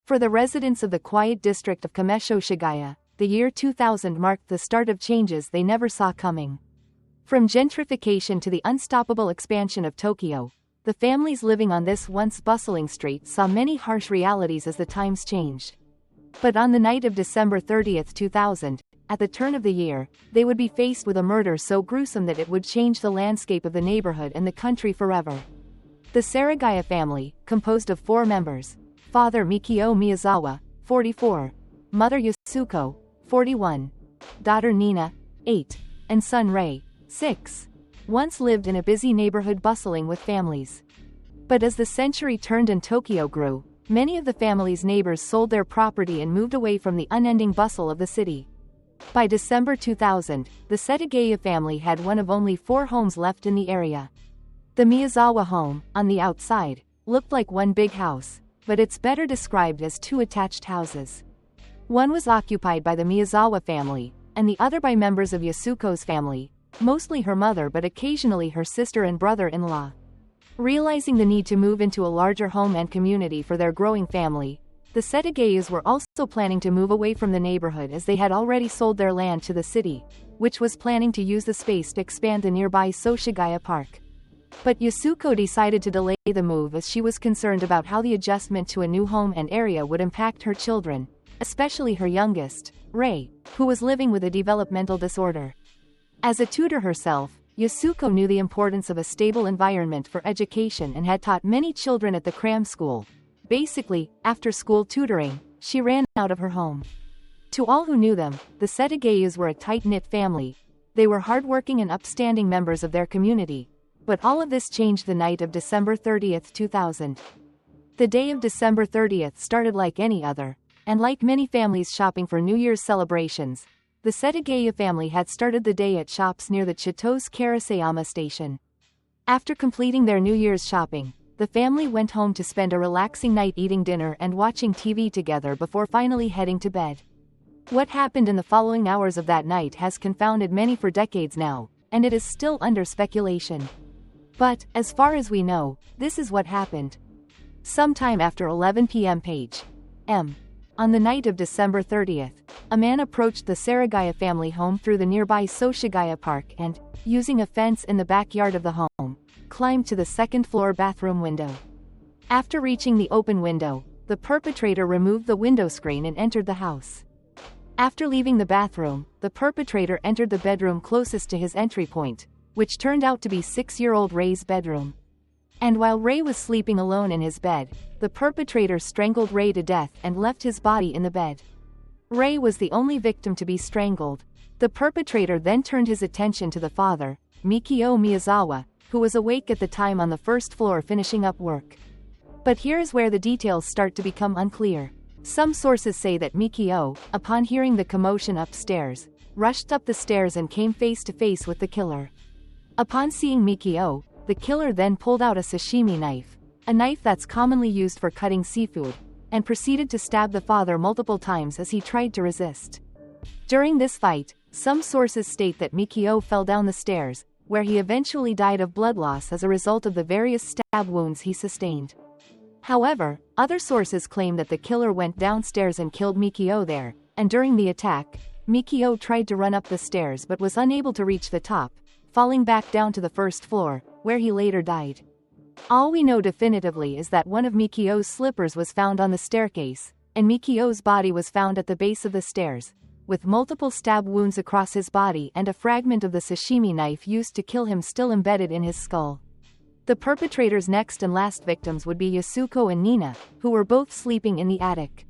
For the residents of the quiet district of Kameshoshigaya, the year 2000 marked the start of changes they never saw coming. From gentrification to the unstoppable expansion of Tokyo, the families living on this once bustling street saw many harsh realities as the times changed. But on the night of December 30, 2000, at the turn of the year, they would be faced with a murder so gruesome that it would change the landscape of the neighborhood and the country forever. The Seragaya family, composed of 4 members: Father Mikio Miyazawa, 44, Mother Yasuko, 41, daughter Nina, 8, and son Rei, 6, once lived in a busy neighborhood bustling with families. But as the century turned and Tokyo grew, many of the family's neighbors sold their property and moved away from the unending bustle of the city. By December 2000, the Setagaya family had one of only 4 homes left in the area. The Miyazawa home, on the outside, looked like one big house, but it's better described as 2 attached houses. One was occupied by the Miyazawa family, and the other by members of Yasuko's family, mostly her mother but occasionally her sister and brother-in-law. Realizing the need to move into a larger home and community for their growing family, the Setagayas were also planning to move away from the neighborhood as they had already sold their land to the city, which was planning to use the space to expand the nearby Soshigaya Park. But Yasuko decided to delay the move as she was concerned about how the adjustment to a new home and area would impact her children, especially her youngest, Rei, who was living with a developmental disorder. As a tutor herself, Yasuko knew the importance of a stable environment for education and had taught many children at the cram school. Basically, after school tutoring, she ran out of her home. To all who knew them, the Setagayas were a tight-knit family. They were hardworking and upstanding members of their community. But all of this changed the night of December 30, 2000. The day of December 30 started like any other, and like many families shopping for New Year's celebrations, the Setagaya family had started the day at shops near the Chito's Karasayama station. After completing their New Year's shopping, the family went home to spend a relaxing night eating dinner and watching TV together before finally heading to bed. What happened in the following hours of that night has confounded many for decades now, and it is still under speculation. But, as far as we know, this is what happened. Sometime after 11 p.m. page M. On the night of December 30, a man approached the Seragaya family home through the nearby Soshigaya Park and, using a fence in the backyard of the home, climbed to the second-floor bathroom window. After reaching the open window, the perpetrator removed the window screen and entered the house. After leaving the bathroom, the perpetrator entered the bedroom closest to his entry point, which turned out to be 6-year-old Rei's bedroom. And while Rei was sleeping alone in his bed, the perpetrator strangled Rei to death and left his body in the bed. Rei was the only victim to be strangled. The perpetrator then turned his attention to the father, Mikio Miyazawa, who was awake at the time on the first floor finishing up work. But here is where the details start to become unclear. Some sources say that Mikio, upon hearing the commotion upstairs, rushed up the stairs and came face to face with the killer. Upon seeing Mikio, the killer then pulled out a sashimi knife, a knife that's commonly used for cutting seafood, and proceeded to stab the father multiple times as he tried to resist. During this fight, some sources state that Mikio fell down the stairs, where he eventually died of blood loss as a result of the various stab wounds he sustained. However, other sources claim that the killer went downstairs and killed Mikio there, and during the attack, Mikio tried to run up the stairs but was unable to reach the top, falling back down to the first floor, where he later died. All we know definitively is that one of Mikio's slippers was found on the staircase, and Mikio's body was found at the base of the stairs, with multiple stab wounds across his body and a fragment of the sashimi knife used to kill him still embedded in his skull. The perpetrator's next and last victims would be Yasuko and Nina, who were both sleeping in the attic.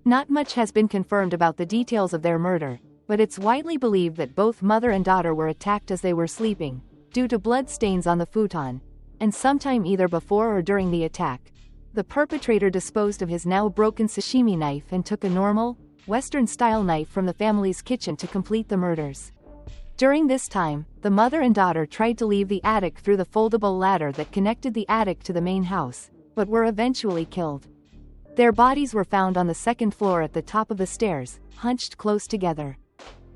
Not much has been confirmed about the details of their murder, but it's widely believed that both mother and daughter were attacked as they were sleeping, due to blood stains on the futon, and sometime either before or during the attack, the perpetrator disposed of his now broken sashimi knife and took a normal, Western-style knife from the family's kitchen to complete the murders. During this time, the mother and daughter tried to leave the attic through the foldable ladder that connected the attic to the main house, but were eventually killed. Their bodies were found on the second floor at the top of the stairs, hunched close together.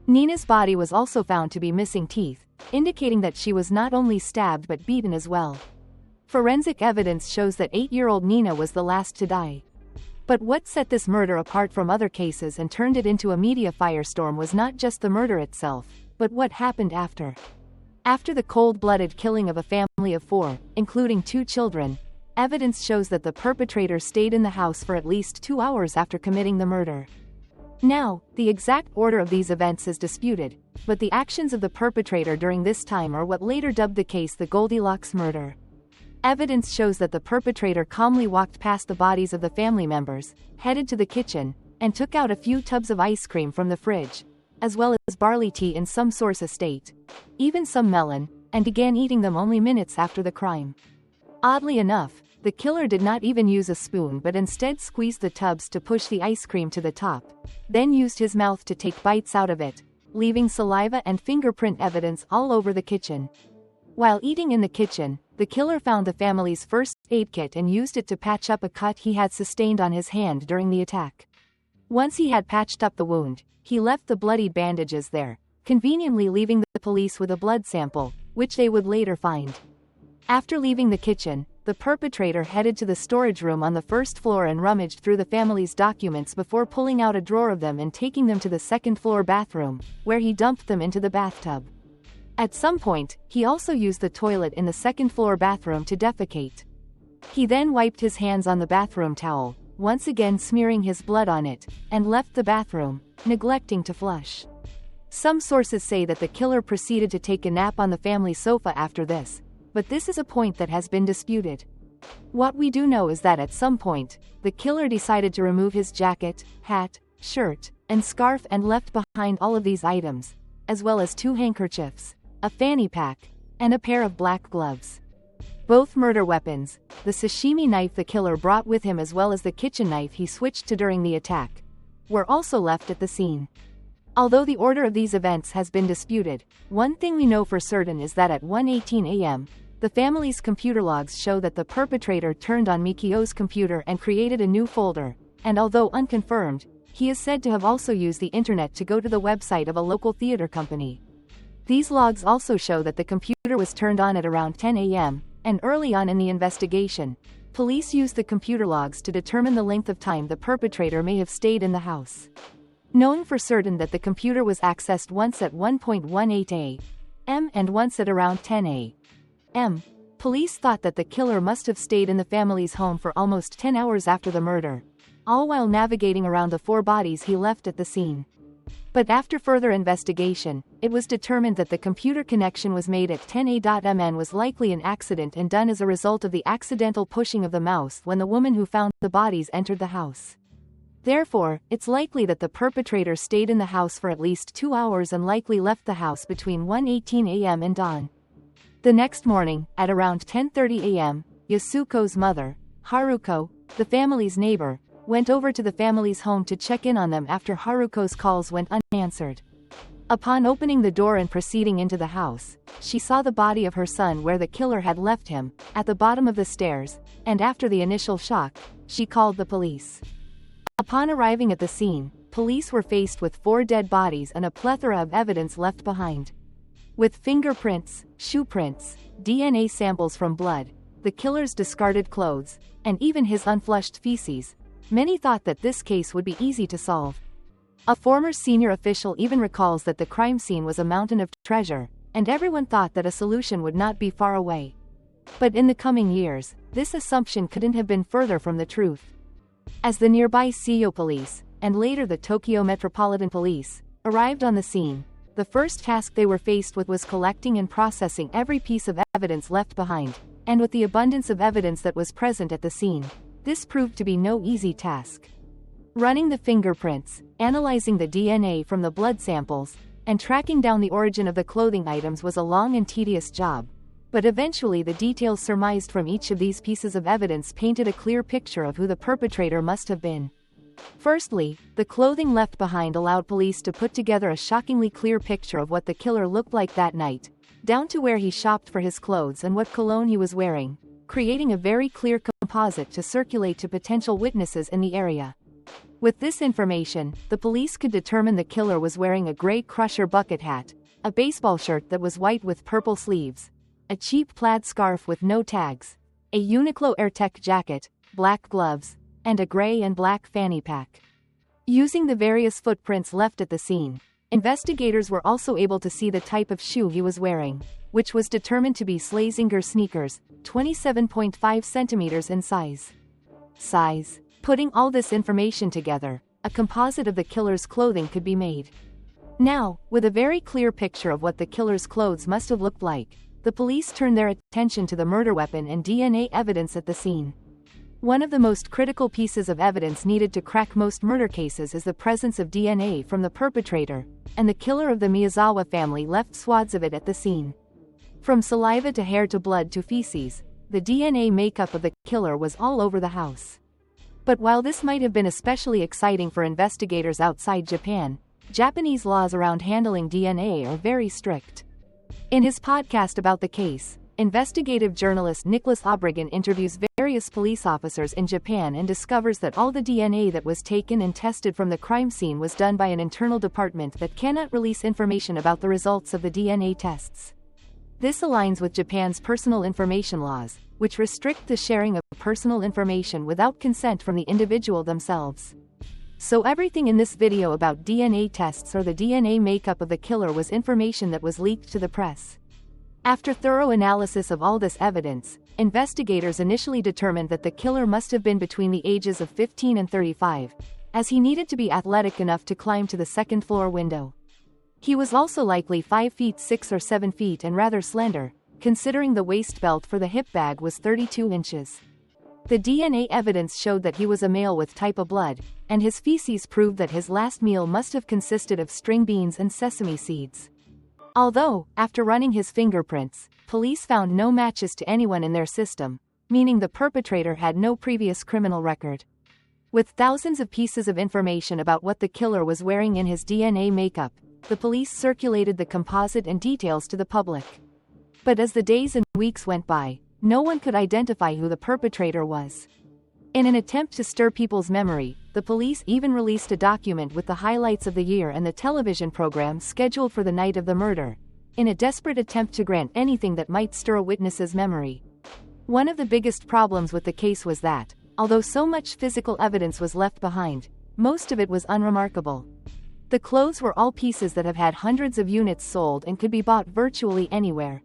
Nina's body was also found to be missing teeth, indicating that she was not only stabbed but beaten as well. Forensic evidence shows that 8-year-old Nina was the last to die. But what set this murder apart from other cases and turned it into a media firestorm was not just the murder itself, but what happened after. After the cold-blooded killing of a family of 4, including 2 children, evidence shows that the perpetrator stayed in the house for at least 2 hours after committing the murder. Now, the exact order of these events is disputed, but the actions of the perpetrator during this time are what later dubbed the case the Goldilocks murder. Evidence shows that the perpetrator calmly walked past the bodies of the family members, headed to the kitchen, and took out a few tubs of ice cream from the fridge, as well as barley tea in some source state, even some melon, and began eating them only minutes after the crime. Oddly enough, the killer did not even use a spoon but instead squeezed the tubs to push the ice cream to the top, then used his mouth to take bites out of it, leaving saliva and fingerprint evidence all over the kitchen. While eating in the kitchen, the killer found the family's first aid kit and used it to patch up a cut he had sustained on his hand during the attack. Once he had patched up the wound, he left the bloodied bandages there, conveniently leaving the police with a blood sample, which they would later find. After leaving the kitchen, the perpetrator headed to the storage room on the first floor and rummaged through the family's documents before pulling out a drawer of them and taking them to the second-floor bathroom, where he dumped them into the bathtub. At some point, he also used the toilet in the second-floor bathroom to defecate. He then wiped his hands on the bathroom towel, once again smearing his blood on it, and left the bathroom, neglecting to flush. Some sources say that the killer proceeded to take a nap on the family sofa after this, but this is a point that has been disputed. What we do know is that at some point, the killer decided to remove his jacket, hat, shirt, and scarf and left behind all of these items, as well as 2 handkerchiefs, a fanny pack, and a pair of black gloves. Both murder weapons, the sashimi knife the killer brought with him as well as the kitchen knife he switched to during the attack, were also left at the scene. Although the order of these events has been disputed, one thing we know for certain is that at 1:18 a.m., the family's computer logs show that the perpetrator turned on Mikio's computer and created a new folder, and although unconfirmed, he is said to have also used the internet to go to the website of a local theater company. These logs also show that the computer was turned on at around 10 a.m., and early on in the investigation, police used the computer logs to determine the length of time the perpetrator may have stayed in the house. Knowing for certain that the computer was accessed once at 1:18 a.m. and once at around 10 a.m., police thought that the killer must have stayed in the family's home for almost 10 hours after the murder, all while navigating around the 4 bodies he left at the scene. But after further investigation, it was determined that the computer connection was made at 10 a.m. and was likely an accident and done as a result of the accidental pushing of the mouse when the woman who found the bodies entered the house. Therefore, it's likely that the perpetrator stayed in the house for at least 2 hours and likely left the house between 1:18 a.m. and dawn. The next morning, at around 10:30 a.m., Yasuko's mother, Haruko, the family's neighbor, went over to the family's home to check in on them after Haruko's calls went unanswered. Upon opening the door and proceeding into the house, she saw the body of her son where the killer had left him, at the bottom of the stairs, and after the initial shock, she called the police. Upon arriving at the scene, police were faced with 4 dead bodies and a plethora of evidence left behind. With fingerprints, shoe prints, DNA samples from blood, the killer's discarded clothes, and even his unflushed feces, many thought that this case would be easy to solve. A former senior official even recalls that the crime scene was a mountain of treasure, and everyone thought that a solution would not be far away. But in the coming years, this assumption couldn't have been further from the truth. As the nearby Seiyo Police, and later the Tokyo Metropolitan Police, arrived on the scene, the first task they were faced with was collecting and processing every piece of evidence left behind, and with the abundance of evidence that was present at the scene, this proved to be no easy task. Running the fingerprints, analyzing the DNA from the blood samples, and tracking down the origin of the clothing items was a long and tedious job. But eventually the details surmised from each of these pieces of evidence painted a clear picture of who the perpetrator must have been. Firstly, the clothing left behind allowed police to put together a shockingly clear picture of what the killer looked like that night, down to where he shopped for his clothes and what cologne he was wearing, creating a very clear composite to circulate to potential witnesses in the area. With this information, the police could determine the killer was wearing a gray Crusher bucket hat, a baseball shirt that was white with purple sleeves, a cheap plaid scarf with no tags, a Uniqlo AirTech jacket, black gloves, and a gray and black fanny pack. Using the various footprints left at the scene, investigators were also able to see the type of shoe he was wearing, which was determined to be Seragaya sneakers, 27.5 centimeters in size. Putting all this information together, a composite of the killer's clothing could be made. Now, with a very clear picture of what the killer's clothes must have looked like, the police turned their attention to the murder weapon and DNA evidence at the scene. One of the most critical pieces of evidence needed to crack most murder cases is the presence of DNA from the perpetrator, and the killer of the Miyazawa family left swaths of it at the scene. From saliva to hair to blood to feces, the DNA makeup of the killer was all over the house. But while this might have been especially exciting for investigators outside Japan, Japanese laws around handling DNA are very strict. In his podcast about the case, investigative journalist Nicholas Obregon interviews various police officers in Japan and discovers that all the DNA that was taken and tested from the crime scene was done by an internal department that cannot release information about the results of the DNA tests. This aligns with Japan's personal information laws, which restrict the sharing of personal information without consent from the individual themselves. So everything in this video about DNA tests or the DNA makeup of the killer was information that was leaked to the press. After thorough analysis of all this evidence, investigators initially determined that the killer must have been between the ages of 15 and 35, as he needed to be athletic enough to climb to the second-floor window. He was also likely 5 feet 6 or 7 feet and rather slender, considering the waist belt for the hip bag was 32 inches. The DNA evidence showed that he was a male with type of blood, and his feces proved that his last meal must have consisted of string beans and sesame seeds. Although, after running his fingerprints, police found no matches to anyone in their system, meaning the perpetrator had no previous criminal record. With thousands of pieces of information about what the killer was wearing in his DNA makeup, the police circulated the composite and details to the public. But as the days and weeks went by, no one could identify who the perpetrator was. In an attempt to stir people's memory, the police even released a document with the highlights of the year and the television program scheduled for the night of the murder, in a desperate attempt to grant anything that might stir a witness's memory. One of the biggest problems with the case was that, although so much physical evidence was left behind, most of it was unremarkable. The clothes were all pieces that have had hundreds of units sold and could be bought virtually anywhere.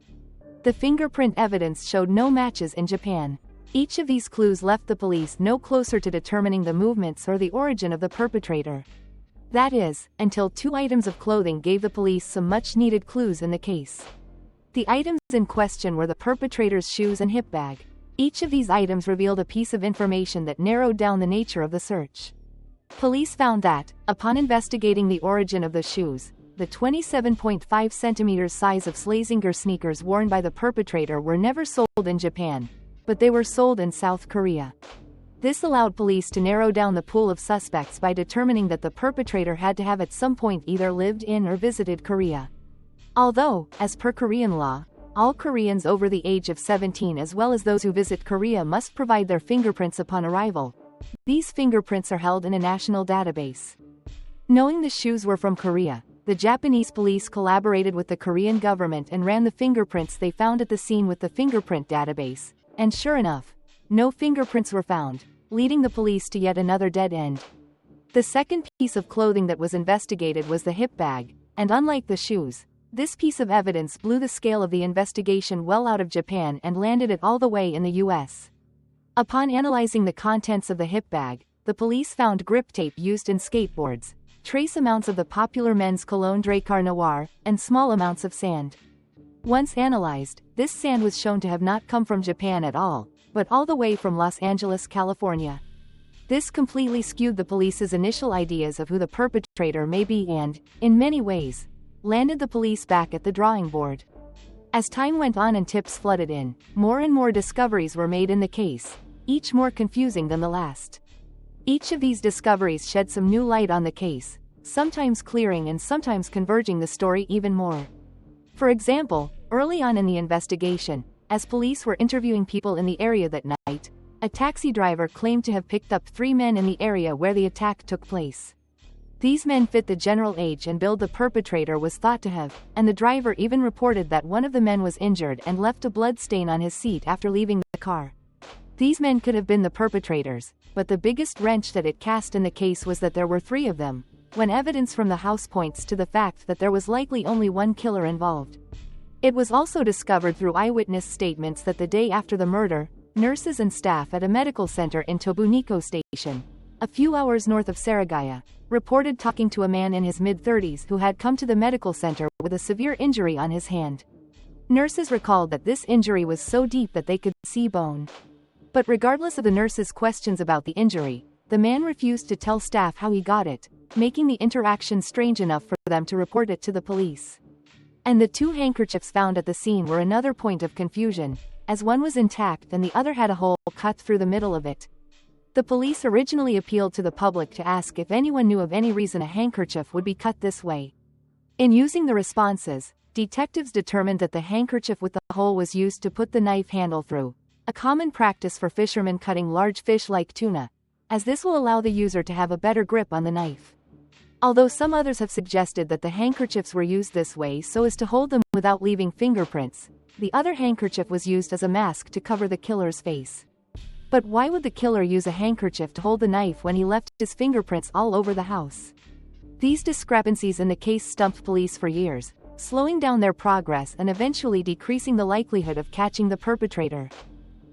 The fingerprint evidence showed no matches in Japan. Each of these clues left the police no closer to determining the movements or the origin of the perpetrator. That is, until 2 items of clothing gave the police some much-needed clues in the case. The items in question were the perpetrator's shoes and hip bag. Each of these items revealed a piece of information that narrowed down the nature of the search. Police found that, upon investigating the origin of the shoes, the 27.5 centimeters size of Seragaya sneakers worn by the perpetrator were never sold in Japan, but they were sold in South Korea. This allowed police to narrow down the pool of suspects by determining that the perpetrator had to have at some point either lived in or visited Korea. Although, as per Korean law, all Koreans over the age of 17 as well as those who visit Korea must provide their fingerprints upon arrival. These fingerprints are held in a national database. Knowing the shoes were from Korea, the Japanese police collaborated with the Korean government and ran the fingerprints they found at the scene with the fingerprint database, and sure enough, no fingerprints were found, leading the police to yet another dead end. The second piece of clothing that was investigated was the hip bag, and unlike the shoes, this piece of evidence blew the scale of the investigation well out of Japan and landed it all the way in the US. Upon analyzing the contents of the hip bag, the police found grip tape used in skateboards, trace amounts of the popular men's cologne Dracar Noir, and small amounts of sand. Once analyzed, this sand was shown to have not come from Japan at all, but all the way from Los Angeles, California. This completely skewed the police's initial ideas of who the perpetrator may be and, in many ways, landed the police back at the drawing board. As time went on and tips flooded in, more and more discoveries were made in the case, each more confusing than the last. Each of these discoveries shed some new light on the case, sometimes clearing and sometimes converging the story even more. For example, early on in the investigation, as police were interviewing people in the area that night, a taxi driver claimed to have picked up 3 men in the area where the attack took place. These men fit the general age and build the perpetrator was thought to have, and the driver even reported that one of the men was injured and left a blood stain on his seat after leaving the car. These men could have been the perpetrators, but the biggest wrench that it cast in the case was that there were 3 of them, when evidence from the house points to the fact that there was likely only one killer involved. It was also discovered through eyewitness statements that the day after the murder, nurses and staff at a medical center in Tobuniko Station, a few hours north of Seragaya, reported talking to a man in his mid-30s who had come to the medical center with a severe injury on his hand. Nurses recalled that this injury was so deep that they could see bone. But regardless of the nurses' questions about the injury, the man refused to tell staff how he got it, making the interaction strange enough for them to report it to the police. And the 2 handkerchiefs found at the scene were another point of confusion, as one was intact and the other had a hole cut through the middle of it. The police originally appealed to the public to ask if anyone knew of any reason a handkerchief would be cut this way. In using the responses, detectives determined that the handkerchief with the hole was used to put the knife handle through, a common practice for fishermen cutting large fish like tuna, as this will allow the user to have a better grip on the knife. Although some others have suggested that the handkerchiefs were used this way so as to hold them without leaving fingerprints, the other handkerchief was used as a mask to cover the killer's face. But why would the killer use a handkerchief to hold the knife when he left his fingerprints all over the house? These discrepancies in the case stumped police for years, slowing down their progress and eventually decreasing the likelihood of catching the perpetrator.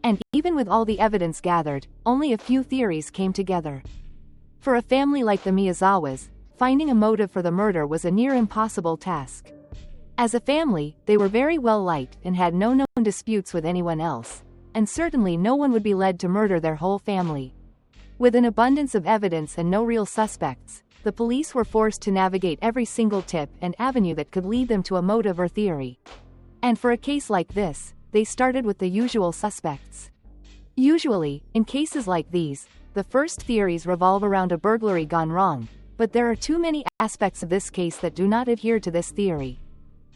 And even with all the evidence gathered, only a few theories came together. For a family like the Miyazawas, finding a motive for the murder was a near impossible task. As a family, they were very well liked and had no known disputes with anyone else, and certainly no one would be led to murder their whole family. With an abundance of evidence and no real suspects, the police were forced to navigate every single tip and avenue that could lead them to a motive or theory. And for a case like this, they started with the usual suspects. Usually, in cases like these, the first theories revolve around a burglary gone wrong, but there are too many aspects of this case that do not adhere to this theory.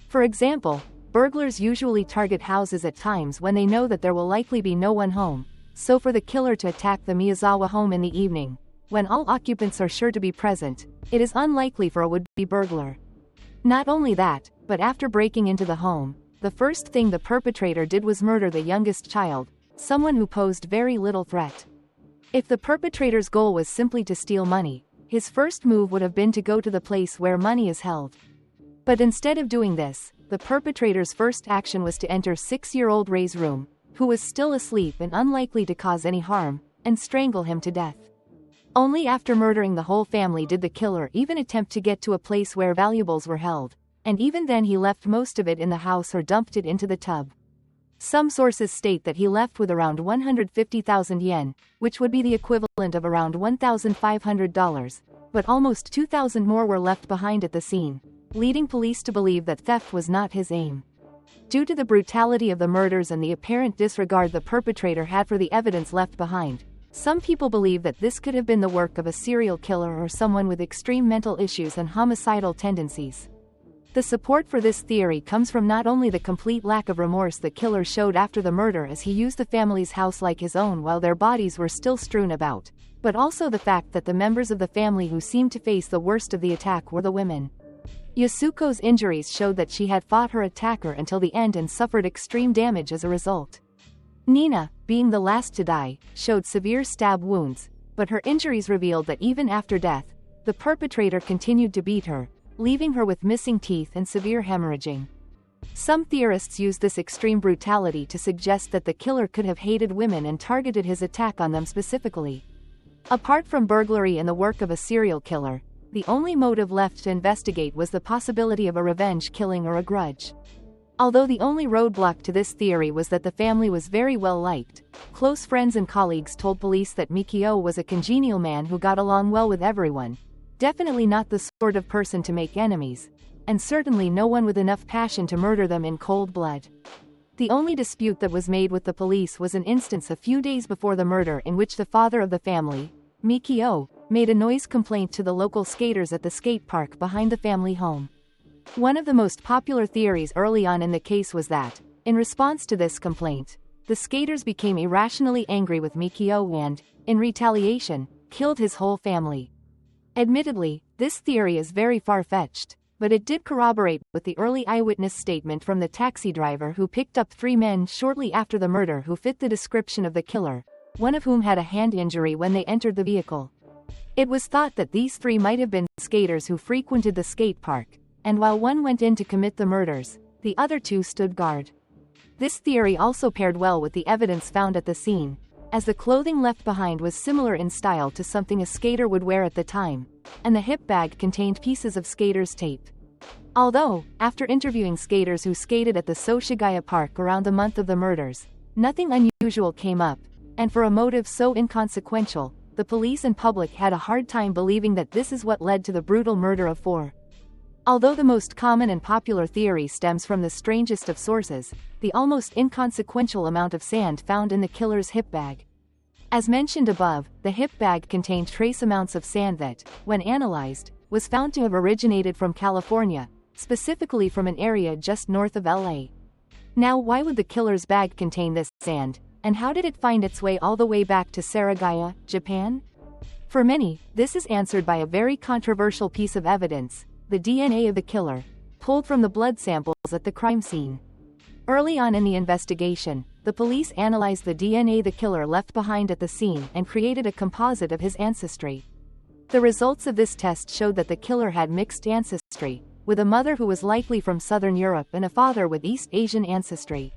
For example, burglars usually target houses at times when they know that there will likely be no one home, so for the killer to attack the Miyazawa home in the evening, when all occupants are sure to be present, it is unlikely for a would-be burglar. Not only that, but after breaking into the home, the first thing the perpetrator did was murder the youngest child, someone who posed very little threat. If the perpetrator's goal was simply to steal money, his first move would have been to go to the place where money is held. But instead of doing this, the perpetrator's first action was to enter 6-year-old Ray's room, who was still asleep and unlikely to cause any harm, and strangle him to death. Only after murdering the whole family did the killer even attempt to get to a place where valuables were held, and even then he left most of it in the house or dumped it into the tub. Some sources state that he left with around 150,000 yen, which would be the equivalent of around $1,500, but almost 2,000 more were left behind at the scene, leading police to believe that theft was not his aim. Due to the brutality of the murders and the apparent disregard the perpetrator had for the evidence left behind, some people believe that this could have been the work of a serial killer or someone with extreme mental issues and homicidal tendencies. The support for this theory comes from not only the complete lack of remorse the killer showed after the murder as he used the family's house like his own while their bodies were still strewn about, but also the fact that the members of the family who seemed to face the worst of the attack were the women. Yasuko's injuries showed that she had fought her attacker until the end and suffered extreme damage as a result. Nina, being the last to die, showed severe stab wounds, but her injuries revealed that even after death, the perpetrator continued to beat her, leaving her with missing teeth and severe hemorrhaging. Some theorists use this extreme brutality to suggest that the killer could have hated women and targeted his attack on them specifically. Apart from burglary and the work of a serial killer, the only motive left to investigate was the possibility of a revenge killing or a grudge. Although the only roadblock to this theory was that the family was very well liked, close friends and colleagues told police that Mikio was a congenial man who got along well with everyone, definitely not the sort of person to make enemies, and certainly no one with enough passion to murder them in cold blood. The only dispute that was made with the police was an instance a few days before the murder in which the father of the family, Mikio, made a noise complaint to the local skaters at the skate park behind the family home. One of the most popular theories early on in the case was that, in response to this complaint, the skaters became irrationally angry with Mikio and, in retaliation, killed his whole family. Admittedly, this theory is very far-fetched, but it did corroborate with the early eyewitness statement from the taxi driver who picked up 3 men shortly after the murder who fit the description of the killer, one of whom had a hand injury when they entered the vehicle. It was thought that these 3 might have been skaters who frequented the skate park, and while one went in to commit the murders, the other 2 stood guard. This theory also paired well with the evidence found at the scene, as the clothing left behind was similar in style to something a skater would wear at the time, and the hip bag contained pieces of skater's tape. Although, after interviewing skaters who skated at the Setagaya park around the month of the murders, nothing unusual came up, and for a motive so inconsequential, the police and public had a hard time believing that this is what led to the brutal murder of 4. Although the most common and popular theory stems from the strangest of sources, the almost inconsequential amount of sand found in the killer's hip bag. As mentioned above, the hip bag contained trace amounts of sand that, when analyzed, was found to have originated from California, specifically from an area just north of LA. Now, why would the killer's bag contain this sand, and how did it find its way all the way back to Seragaya, Japan? For many, this is answered by a very controversial piece of evidence: the DNA of the killer, pulled from the blood samples at the crime scene. Early on in the investigation, the police analyzed the DNA the killer left behind at the scene and created a composite of his ancestry. The results of this test showed that the killer had mixed ancestry, with a mother who was likely from Southern Europe and a father with East Asian ancestry.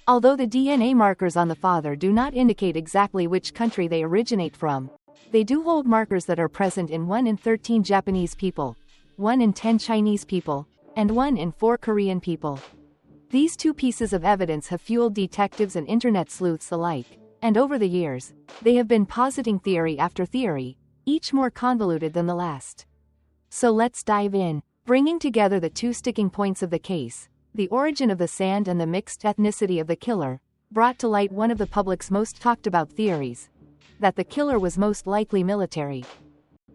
Although the DNA markers on the father do not indicate exactly which country they originate from, they do hold markers that are present in 1 in 13 Japanese people, 1 in 10 Chinese people, and 1 in 4 Korean people. These 2 pieces of evidence have fueled detectives and internet sleuths alike, and over the years, they have been positing theory after theory, each more convoluted than the last. So let's dive in, bringing together the 2 sticking points of the case: the origin of the sand and the mixed ethnicity of the killer, brought to light one of the public's most talked about theories: that the killer was most likely military.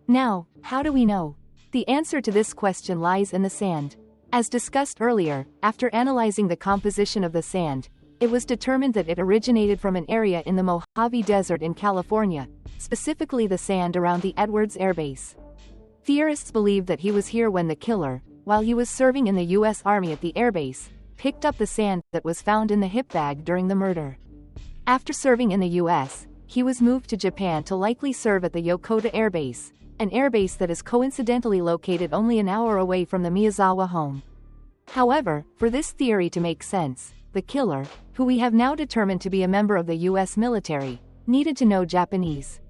Now, how do we know? The answer to this question lies in the sand. As discussed earlier, after analyzing the composition of the sand, it was determined that it originated from an area in the Mojave Desert in California, specifically the sand around the Edwards Air Base. Theorists believe that he was here when the killer, while he was serving in the U.S. Army at the airbase, picked up the sand that was found in the hip bag during the murder. After serving in the U.S., he was moved to Japan to likely serve at the Yokota Air Base, an airbase that is coincidentally located only an hour away from the Miyazawa home. However, for this theory to make sense, the killer, who we have now determined to be a member of the U.S. military, needed to know Japanese.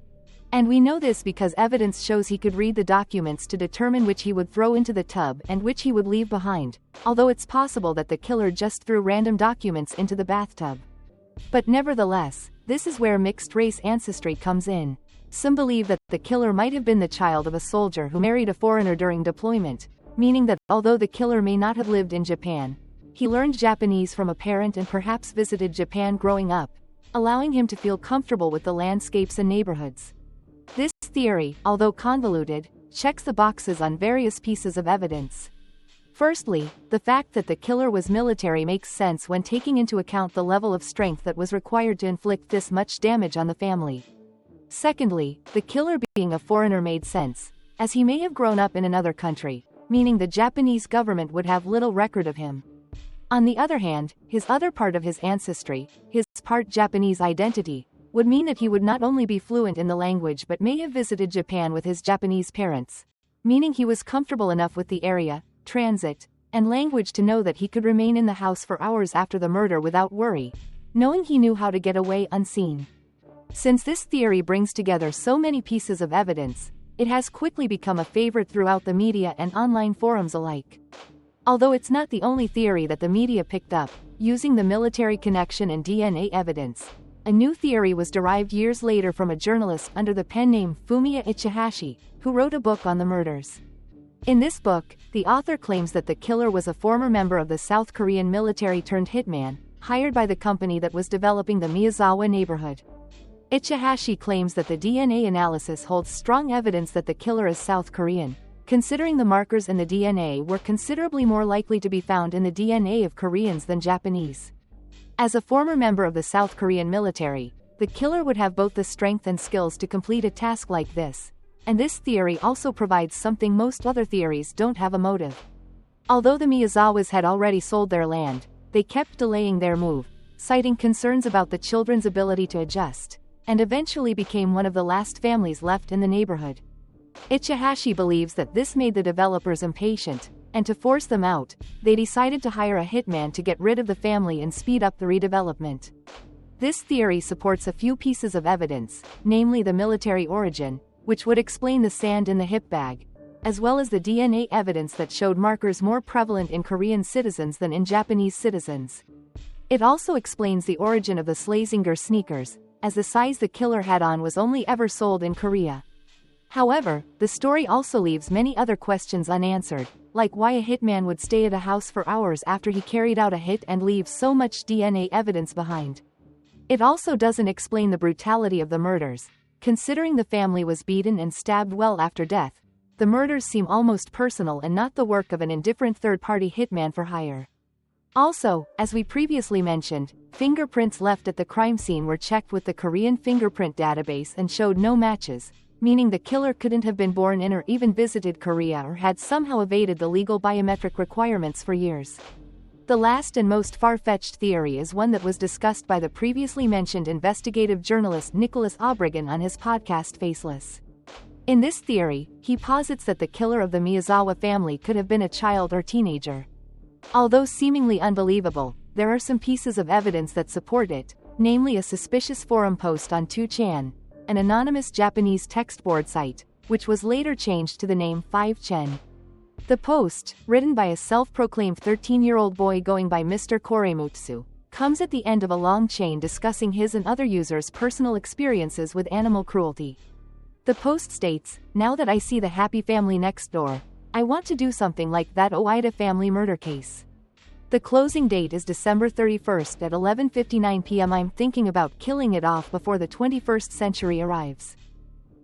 And we know this because evidence shows he could read the documents to determine which he would throw into the tub and which he would leave behind, although it's possible that the killer just threw random documents into the bathtub. But nevertheless, this is where mixed-race ancestry comes in. Some believe that the killer might have been the child of a soldier who married a foreigner during deployment, meaning that, although the killer may not have lived in Japan, he learned Japanese from a parent and perhaps visited Japan growing up, allowing him to feel comfortable with the landscapes and neighborhoods. This theory, although convoluted, checks the boxes on various pieces of evidence. Firstly, the fact that the killer was military makes sense when taking into account the level of strength that was required to inflict this much damage on the family. Secondly, the killer being a foreigner made sense, as he may have grown up in another country, meaning the Japanese government would have little record of him. On the other hand, his other part of his ancestry, his part Japanese identity, would mean that he would not only be fluent in the language but may have visited Japan with his Japanese parents, meaning he was comfortable enough with the area, transit, and language to know that he could remain in the house for hours after the murder without worry, knowing he knew how to get away unseen. Since this theory brings together so many pieces of evidence, it has quickly become a favorite throughout the media and online forums alike. Although it's not the only theory that the media picked up, using the military connection and DNA evidence, a new theory was derived years later from a journalist under the pen name Fumiya Ichihashi, who wrote a book on the murders. In this book, the author claims that the killer was a former member of the South Korean military turned hitman, hired by the company that was developing the Miyazawa neighborhood. Ichihashi claims that the DNA analysis holds strong evidence that the killer is South Korean, considering the markers in the DNA were considerably more likely to be found in the DNA of Koreans than Japanese. As a former member of the South Korean military, the killer would have both the strength and skills to complete a task like this, and this theory also provides something most other theories don't have: a motive. Although the Miyazawas had already sold their land, they kept delaying their move, citing concerns about the children's ability to adjust, and eventually became one of the last families left in the neighborhood. Ichihashi believes that this made the developers impatient, and to force them out, they decided to hire a hitman to get rid of the family and speed up the redevelopment. This theory supports a few pieces of evidence, namely the military origin, which would explain the sand in the hip bag, as well as the DNA evidence that showed markers more prevalent in Korean citizens than in Japanese citizens. It also explains the origin of the Schlesinger sneakers, as the size the killer had on was only ever sold in Korea. However, the story also leaves many other questions unanswered, like why a hitman would stay at a house for hours after he carried out a hit and leave so much DNA evidence behind. It also doesn't explain the brutality of the murders. Considering the family was beaten and stabbed well after death, the murders seem almost personal and not the work of an indifferent third-party hitman for hire. Also, as we previously mentioned, fingerprints left at the crime scene were checked with the Korean fingerprint database and showed no matches, meaning the killer couldn't have been born in or even visited Korea or had somehow evaded the legal biometric requirements for years. The last and most far-fetched theory is one that was discussed by the previously mentioned investigative journalist Nicholas Obregon on his podcast Faceless. In this theory, he posits that the killer of the Miyazawa family could have been a child or teenager. Although seemingly unbelievable, there are some pieces of evidence that support it, namely a suspicious forum post on 2chan, an anonymous Japanese text board site, which was later changed to the name 5chan. The post, written by a self-proclaimed 13-year-old boy going by Mr. Koremutsu, comes at the end of a long chain discussing his and other users' personal experiences with animal cruelty. The post states, "Now that I see the happy family next door, I want to do something like that Oida family murder case. The closing date is December 31st at 11:59 p.m. I'm thinking about killing it off before the 21st century arrives."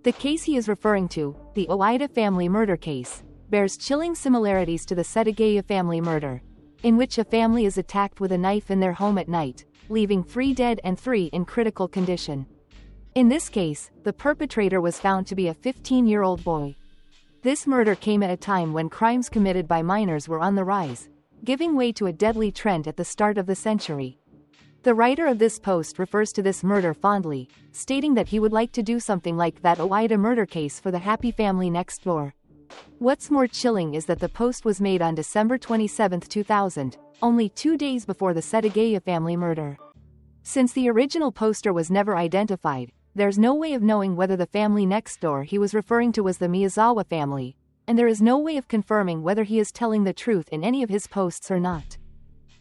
The case he is referring to, the Oida family murder case, bears chilling similarities to the Setagaya family murder, in which a family is attacked with a knife in their home at night, leaving 3 dead and 3 in critical condition. In this case, the perpetrator was found to be a 15-year-old boy. This murder came at a time when crimes committed by minors were on the rise, giving way to a deadly trend at the start of the century. The writer of this post refers to this murder fondly, stating that he would like to do something like that Oida murder case for the happy family next door. What's more chilling is that the post was made on December 27, 2000, only 2 days before the Setagaya family murder. Since the original poster was never identified, there's no way of knowing whether the family next door he was referring to was the Miyazawa family, and there is no way of confirming whether he is telling the truth in any of his posts or not.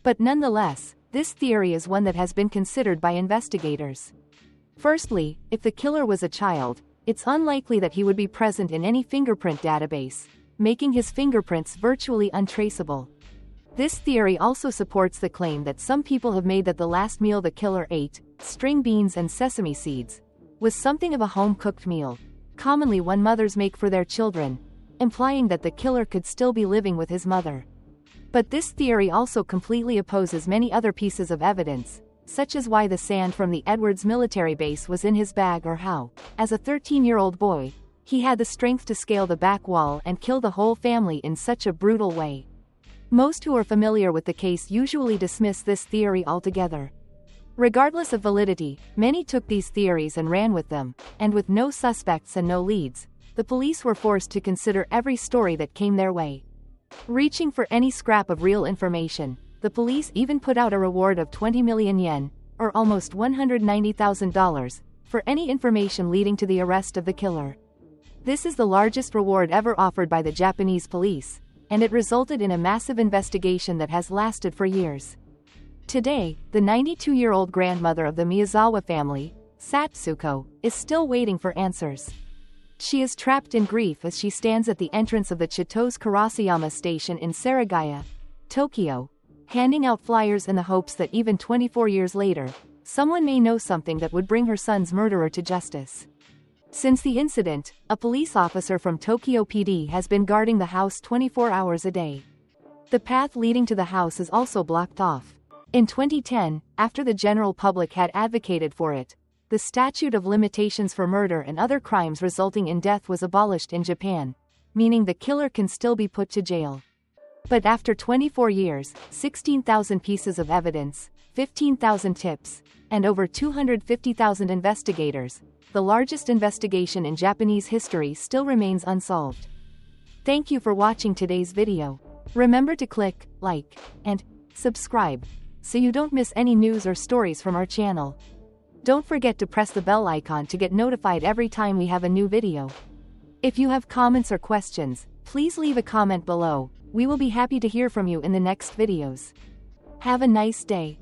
But nonetheless, this theory is one that has been considered by investigators. Firstly, if the killer was a child, it's unlikely that he would be present in any fingerprint database, making his fingerprints virtually untraceable. This theory also supports the claim that some people have made that the last meal the killer ate, string beans and sesame seeds, was something of a home-cooked meal, commonly one mothers make for their children, implying that the killer could still be living with his mother. But this theory also completely opposes many other pieces of evidence, such as why the sand from the Edwards military base was in his bag or how, as a 13-year-old boy, he had the strength to scale the back wall and kill the whole family in such a brutal way. Most who are familiar with the case usually dismiss this theory altogether. Regardless of validity, many took these theories and ran with them, and with no suspects and no leads, the police were forced to consider every story that came their way. Reaching for any scrap of real information, the police even put out a reward of 20 million yen, or almost $190,000, for any information leading to the arrest of the killer. This is the largest reward ever offered by the Japanese police, and it resulted in a massive investigation that has lasted for years. Today, the 92-year-old grandmother of the Miyazawa family, Satsuko, is still waiting for answers. She is trapped in grief as she stands at the entrance of the Chitose Karasuyama station in Seragaya, Tokyo, handing out flyers in the hopes that even 24 years later, someone may know something that would bring her son's murderer to justice. Since the incident, a police officer from Tokyo PD has been guarding the house 24 hours a day. The path leading to the house is also blocked off. In 2010, after the general public had advocated for it, the statute of limitations for murder and other crimes resulting in death was abolished in Japan, meaning the killer can still be put to jail. But after 24 years, 16,000 pieces of evidence, 15,000 tips, and over 250,000 investigators, the largest investigation in Japanese history still remains unsolved. Thank you for watching today's video. Remember to click like and subscribe so you don't miss any news or stories from our channel. Don't forget to press the bell icon to get notified every time we have a new video. If you have comments or questions, please leave a comment below. We will be happy to hear from you in the next videos. Have a nice day.